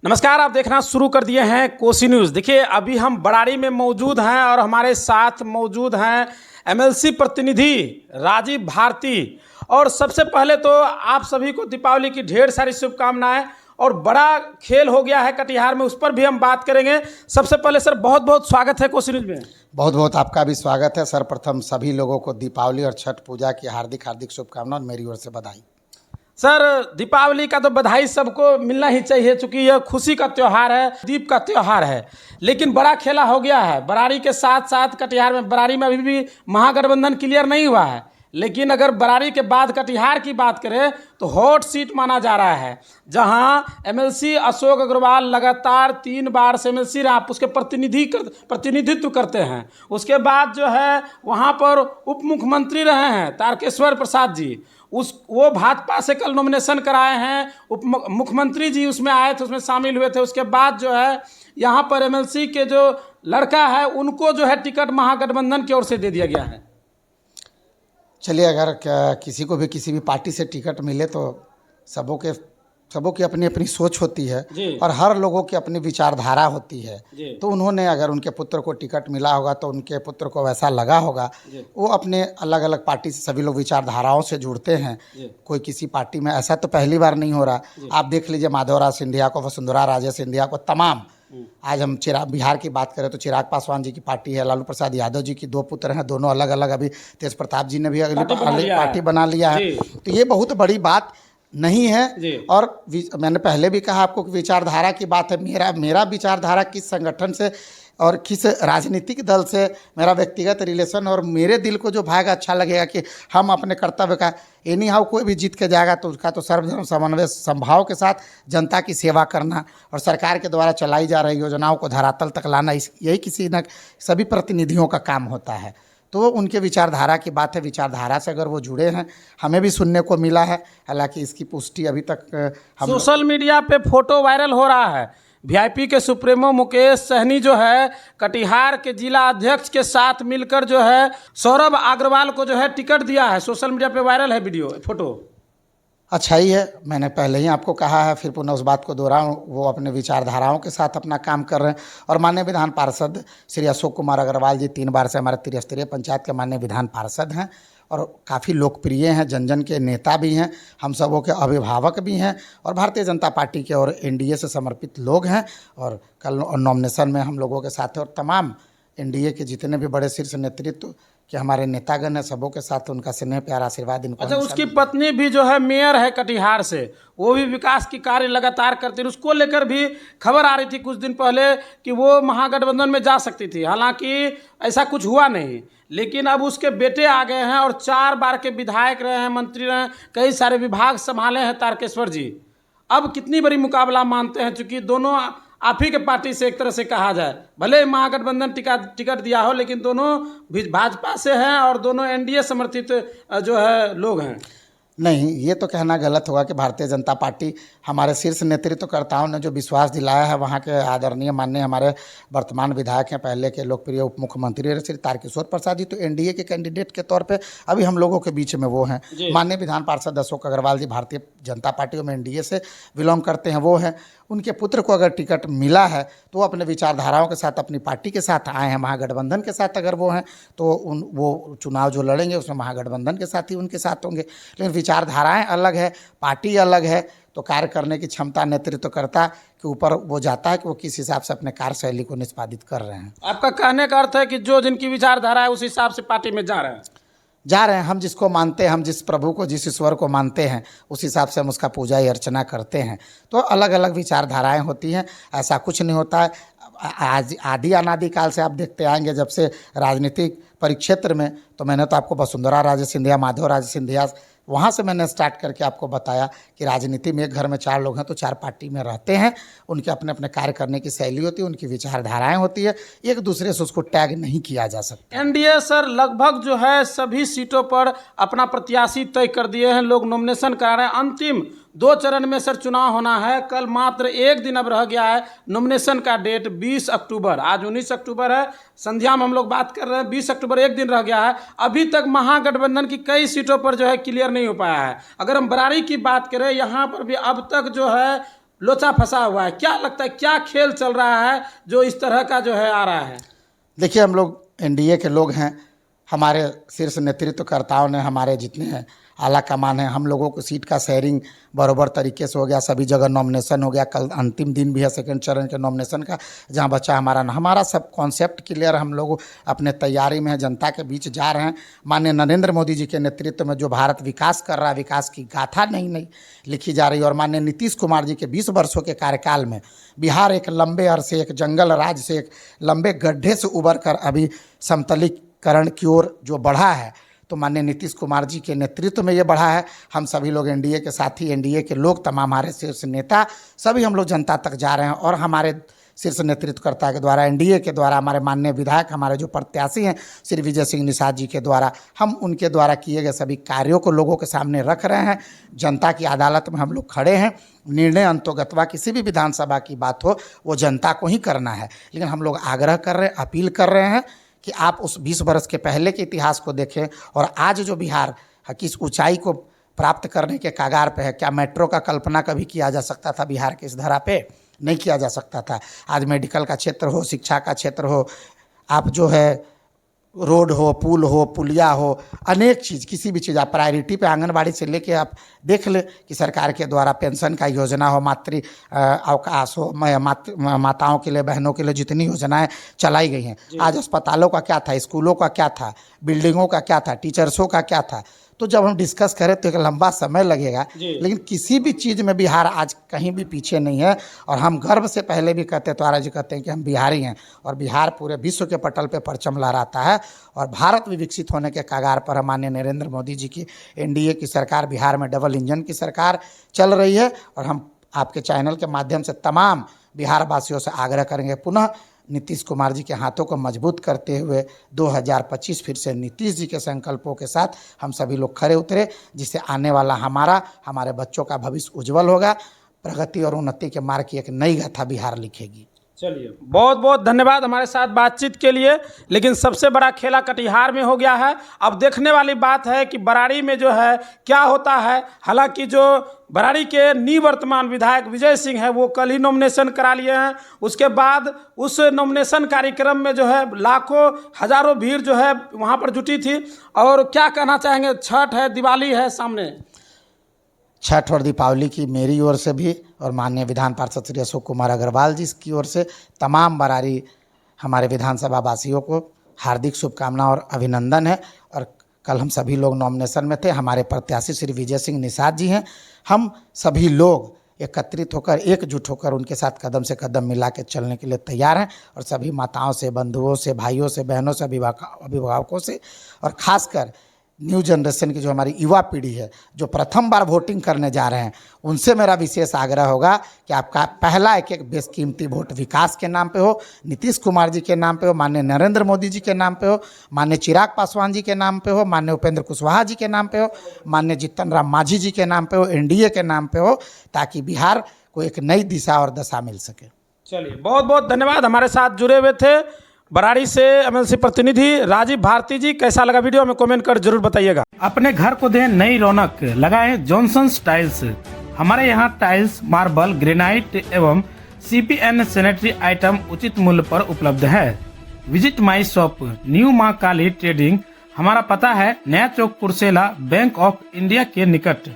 नमस्कार, आप देखना शुरू कर दिए हैं कोसी न्यूज़। देखिए, अभी हम बड़ारी में मौजूद हैं और हमारे साथ मौजूद हैं एमएलसी प्रतिनिधि राजीव भारती। और सबसे पहले तो आप सभी को दीपावली की ढेर सारी शुभकामनाएं। और बड़ा खेल हो गया है कटिहार में, उस पर भी हम बात करेंगे। सबसे पहले सर, बहुत बहुत स्वागत है कोसी न्यूज़ में। बहुत बहुत आपका भी स्वागत है। सर्वप्रथम सभी लोगों को दीपावली और छठ पूजा की हार्दिक हार्दिक शुभकामनाएं और मेरी ओर से बधाई। सर, दीपावली का तो बधाई सबको मिलना ही चाहिए, क्योंकि यह खुशी का त्यौहार है, दीप का त्यौहार है। लेकिन बड़ा खेला हो गया है बरारी के साथ साथ कटिहार में। बरारी में अभी भी महागठबंधन क्लियर नहीं हुआ है, लेकिन अगर बरारी के बाद कटिहार की बात करें तो हॉट सीट माना जा रहा है, जहां एमएलसी अशोक अग्रवाल लगातार 3 बार से एमएलसी रहा, उसके प्रतिनिधित्व करते हैं। उसके बाद जो है वहां पर उप मुख्यमंत्री रहे हैं तारकेश्वर प्रसाद जी, वो भाजपा से कल नॉमिनेशन कराए हैं। उप मुख्यमंत्री जी उसमें आए थे, उसमें शामिल हुए थे। उसके बाद जो है यहाँ पर एमएलसी के जो लड़का है उनको जो है टिकट महागठबंधन की ओर से दे दिया गया है। चलिए, अगर किसी को भी किसी भी पार्टी से टिकट मिले तो सबों की अपनी अपनी सोच होती है और हर लोगों की अपनी विचारधारा होती है। तो उन्होंने अगर उनके पुत्र को टिकट मिला होगा तो उनके पुत्र को वैसा लगा होगा। वो अपने अलग अलग पार्टी से सभी लोग विचारधाराओं से जुड़ते हैं। कोई किसी पार्टी में, ऐसा तो पहली बार नहीं हो रहा। आप देख लीजिए, माधवराज सिंधिया को, वसुंधरा राजे सिंधिया को, तमाम, आज हम बिहार की बात करें तो चिराग पासवान जी की पार्टी है, लालू प्रसाद यादव जी की 2 पुत्र हैं, दोनों अलग अलग। अभी तेज प्रताप जी ने भी अगली पार्टी बना लिया है। तो ये बहुत बड़ी बात नहीं है। और मैंने पहले भी कहा आपको कि विचारधारा की बात है। मेरा विचारधारा किस संगठन से और किस राजनीतिक दल से मेरा व्यक्तिगत रिलेशन, और मेरे दिल को जो भाग अच्छा लगेगा कि हम अपने कर्तव्य का, एनी हाउ कोई भी जीत के जाएगा तो उसका तो सर्वधर्म समन्वय संभाव के साथ जनता की सेवा करना और सरकार के द्वारा चलाई जा रही योजनाओं को धरातल तक लाना, यही किसी न सभी प्रतिनिधियों का काम होता है। तो उनके विचारधारा की बात है। विचारधारा से अगर वो जुड़े हैं, हमें भी सुनने को मिला है। हालांकि इसकी पुष्टि अभी तक सोशल मीडिया पे फोटो वायरल हो रहा है। वीआईपी के सुप्रीमो मुकेश सहनी जो है कटिहार के जिला अध्यक्ष के साथ मिलकर जो है सौरभ अग्रवाल को जो है टिकट दिया है। सोशल मीडिया पे वायरल है वीडियो, फोटो। अच्छा ही है। मैंने पहले ही आपको कहा है, फिर पुनः उस बात को दोहराऊं, वो अपने विचारधाराओं के साथ अपना काम कर रहे हैं। और माननीय विधान पार्षद श्री अशोक कुमार अग्रवाल जी 3 बार से हमारे त्रिस्तरीय पंचायत के माननीय विधान पार्षद हैं और काफ़ी लोकप्रिय हैं, जन जन के नेता भी हैं, हम सबों के अभिभावक भी हैं और भारतीय जनता पार्टी के और एनडीए से समर्पित लोग हैं। और कल नॉमिनेशन में हम लोगों के साथ और तमाम एनडीए के जितने भी बड़े शीर्ष नेतृत्व के हमारे नेतागण हैं, सबों के साथ उनका स्नेह प्यार आशीर्वाद इनको। अच्छा, उसकी पत्नी भी जो है मेयर है कटिहार से, वो भी विकास की कार्य लगातार करती है। उसको लेकर भी खबर आ रही थी कुछ दिन पहले कि वो महागठबंधन में जा सकती थी। हालांकि ऐसा कुछ हुआ नहीं, लेकिन अब उसके बेटे आ गए हैं और 4 बार के विधायक रहे हैं, मंत्री रहे हैं, कई सारे विभाग संभाले हैं तारकेश्वर जी। अब कितनी बड़ी मुकाबला मानते हैं, चूंकि दोनों आप ही के पार्टी से एक तरह से कहा जाए, भले महागठबंधन टिकट दिया हो, लेकिन दोनों भी भाजपा से हैं और दोनों एनडीए समर्थित जो है लोग हैं। नहीं, ये तो कहना गलत होगा कि भारतीय जनता पार्टी, हमारे शीर्ष नेतृत्वकर्ताओं ने जो विश्वास दिलाया है, वहाँ के आदरणीय माननीय हमारे वर्तमान विधायक हैं, पहले के लोकप्रिय उप मुख्यमंत्री श्री तारकेश्वर प्रसाद जी, तो एनडीए के कैंडिडेट के तौर पे अभी हम लोगों के बीच में वो हैं। माननीय विधान पार्षद अशोक अग्रवाल जी भारतीय जनता पार्टी में एनडीए से बिलोंग करते हैं, वो हैं। उनके पुत्र को अगर टिकट मिला है तो वो अपने विचारधाराओं के साथ अपनी पार्टी के साथ आए हैं। महागठबंधन के साथ अगर वो हैं तो वो चुनाव जो लड़ेंगे उसमें महागठबंधन के साथ ही उनके साथ होंगे। लेकिन विचारधाराएं अलग है, पार्टी अलग है, तो कार्य करने की क्षमता नेतृत्वकर्ता के ऊपर वो जाता है कि वो किस हिसाब से अपने कार्यशैली को निष्पादित कर रहे हैं। आपका कहने का अर्थ है कि जो जिनकी विचारधारा है उस हिसाब से पार्टी में जा रहे हैं। हम जिसको मानते हैं, हम जिस प्रभु को, जिस ईश्वर को मानते हैं, उस हिसाब से हम उसका पूजा या अर्चना करते हैं। तो अलग अलग विचारधाराएं होती हैं, ऐसा कुछ नहीं होता है। आज आदि अनादि काल से आप देखते आएंगे, जब से राजनीतिक परिक्षेत्र में, तो मैंने तो आपको वसुंधरा राजे सिंधिया, माधव राजे सिंधिया, वहाँ से मैंने स्टार्ट करके आपको बताया कि राजनीति में एक घर में 4 लोग हैं तो 4 पार्टी में रहते हैं। उनके अपने अपने कार्य करने की शैली होती है, उनकी विचारधाराएं होती है, एक दूसरे से उसको टैग नहीं किया जा सकता। एनडीए सर लगभग जो है सभी सीटों पर अपना प्रत्याशी तय कर दिए हैं, लोग नॉमिनेशन करा रहे हैं। अंतिम 2 चरण में सर चुनाव होना है। कल मात्र 1 दिन अब रह गया है नॉमिनेशन का डेट, 20 अक्टूबर। आज 19 अक्टूबर है, संध्या में हम लोग बात कर रहे हैं। 20 अक्टूबर 1 दिन रह गया है। अभी तक महागठबंधन की कई सीटों पर जो है क्लियर नहीं हो पाया है। अगर हम बरारी की बात करें, यहाँ पर भी अब तक जो है लोचा फंसा हुआ है। क्या लगता है, क्या खेल चल रहा है जो इस तरह का जो है आ रहा है? देखिए, हम लोग एनडीए के लोग हैं, हमारे शीर्ष नेतृत्वकर्ताओं ने, हमारे जितने आला कमान है, हम लोगों को सीट का शेयरिंग बराबर तरीके से हो गया, सभी जगह नॉमिनेशन हो गया। कल अंतिम दिन भी है सेकंड चरण के नॉमिनेशन का, जहां बच्चा हमारा सब कॉन्सेप्ट क्लियर, हम लोग अपने तैयारी में है, जनता के बीच जा रहे हैं। माननीय नरेंद्र मोदी जी के नेतृत्व में जो भारत विकास कर रहा है, विकास की गाथा नई लिखी जा रही है। और माननीय नीतीश कुमार जी के 20 वर्षों के कार्यकाल में बिहार एक लंबे अरसे, एक जंगल राज से, एक लंबे गड्ढे से उबर कर अभी समतलीकरण की ओर जो बढ़ा है, तो माननीय नीतीश कुमार जी के नेतृत्व में ये बढ़ा है। हम सभी लोग एनडीए के साथी, एनडीए के लोग, तमाम हमारे शीर्ष नेता, सभी हम लोग जनता तक जा रहे हैं। और हमारे शीर्ष नेतृत्वकर्ता के द्वारा, एनडीए के द्वारा, हमारे माननीय विधायक, हमारे जो प्रत्याशी हैं श्री विजय सिंह निषाद जी के द्वारा, हम उनके द्वारा किए गए सभी कार्यों को लोगों के सामने रख रहे हैं। जनता की अदालत में हम लोग खड़े हैं। निर्णय अंतोगत्वा किसी भी विधानसभा की बात हो, वो जनता को ही करना है। लेकिन हम लोग आग्रह कर रहे हैं, अपील कर रहे हैं कि आप उस 20 वर्ष के पहले के इतिहास को देखें और आज जो बिहार किस ऊंचाई को प्राप्त करने के कगार पे है। क्या मेट्रो का कल्पना कभी किया जा सकता था बिहार के इस धरा पे? नहीं किया जा सकता था। आज मेडिकल का क्षेत्र हो, शिक्षा का क्षेत्र हो, आप जो है रोड हो, पुल हो, पुलिया हो, अनेक चीज़, किसी भी चीज़ आप प्रायोरिटी पे, आंगनबाड़ी से लेके आप देख ले कि सरकार के द्वारा पेंशन का योजना हो, मातृ अवकाश हो, माताओं के लिए, बहनों के लिए जितनी योजनाएं चलाई गई हैं। आज अस्पतालों का क्या था, स्कूलों का क्या था, बिल्डिंगों का क्या था, टीचर्सों का क्या था। तो जब हम डिस्कस करें तो एक लंबा समय लगेगा, लेकिन किसी भी चीज़ में बिहार आज कहीं भी पीछे नहीं है। और हम गर्व से पहले भी कहते, तो जी कहते हैं कि हम बिहारी हैं, और बिहार पूरे विश्व के पटल पे परचम लहराता है। और भारत भी विकसित होने के कगार पर माननीय नरेंद्र मोदी जी की एनडीए की सरकार, बिहार में डबल इंजन की सरकार चल रही है। और हम आपके चैनल के माध्यम से तमाम बिहार वासियों से आग्रह करेंगे, पुनः नीतीश कुमार जी के हाथों को मजबूत करते हुए 2025 फिर से नीतीश जी के संकल्पों के साथ हम सभी लोग खड़े उतरे, जिससे आने वाला हमारे बच्चों का भविष्य उज्जवल होगा। प्रगति और उन्नति के मार्ग की एक नई गाथा बिहार लिखेगी। चलिए, बहुत बहुत धन्यवाद हमारे साथ बातचीत के लिए। लेकिन सबसे बड़ा खेला कटिहार में हो गया है। अब देखने वाली बात है कि बराड़ी में जो है क्या होता है। हालांकि जो बराड़ी के निवर्तमान विधायक विजय सिंह है, वो कल ही नॉमिनेशन करा लिए हैं। उसके बाद उस नॉमिनेशन कार्यक्रम में जो है लाखों हजारों भीड़ जो है वहाँ पर जुटी थी। और क्या कहना चाहेंगे, छठ है, दिवाली है सामने, छठ और दीपावली की मेरी ओर से भी और माननीय विधान पार्षद श्री अशोक कुमार अग्रवाल जी की ओर से तमाम बरारी हमारे विधानसभा वासियों को हार्दिक शुभकामना और अभिनंदन है। और कल हम सभी लोग नॉमिनेशन में थे। हमारे प्रत्याशी श्री विजय सिंह निषाद जी हैं। हम सभी लोग एकत्रित होकर, एकजुट होकर उनके साथ कदम से कदम मिला के चलने के लिए तैयार हैं। और सभी माताओं से, बंधुओं से, भाइयों से, बहनों से, अभिभावकों से, और ख़ासकर न्यू जनरेशन की जो हमारी युवा पीढ़ी है, जो प्रथम बार वोटिंग करने जा रहे हैं, उनसे मेरा विशेष आग्रह होगा कि आपका पहला एक बेशकीमती वोट विकास के नाम पे हो, नीतीश कुमार जी के नाम पे हो, माननीय नरेंद्र मोदी जी के नाम पे हो, माननीय चिराग पासवान जी के नाम पे हो, माननीय उपेंद्र कुशवाहा जी के नाम पे हो, माननीय जीतन राम मांझी जी के नाम पे हो, एनडीए के नाम पे हो, ताकि बिहार को एक नई दिशा और दशा मिल सके। चलिए, बहुत बहुत धन्यवाद। हमारे साथ जुड़े हुए थे बराड़ी से एमएलसी प्रतिनिधि राजीव भारती जी। कैसा लगा वीडियो में कमेंट कर जरूर बताइएगा। अपने घर को दें नई रौनक, लगाएं जॉनसन्स टाइल्स। हमारे यहाँ टाइल्स, मार्बल, ग्रेनाइट एवं CPN सैनिटरी आइटम उचित मूल्य पर उपलब्ध है। विजिट माई शॉप, न्यू माँ काली ट्रेडिंग। हमारा पता है नया चौक, कुर्सेला, बैंक ऑफ इंडिया के निकट।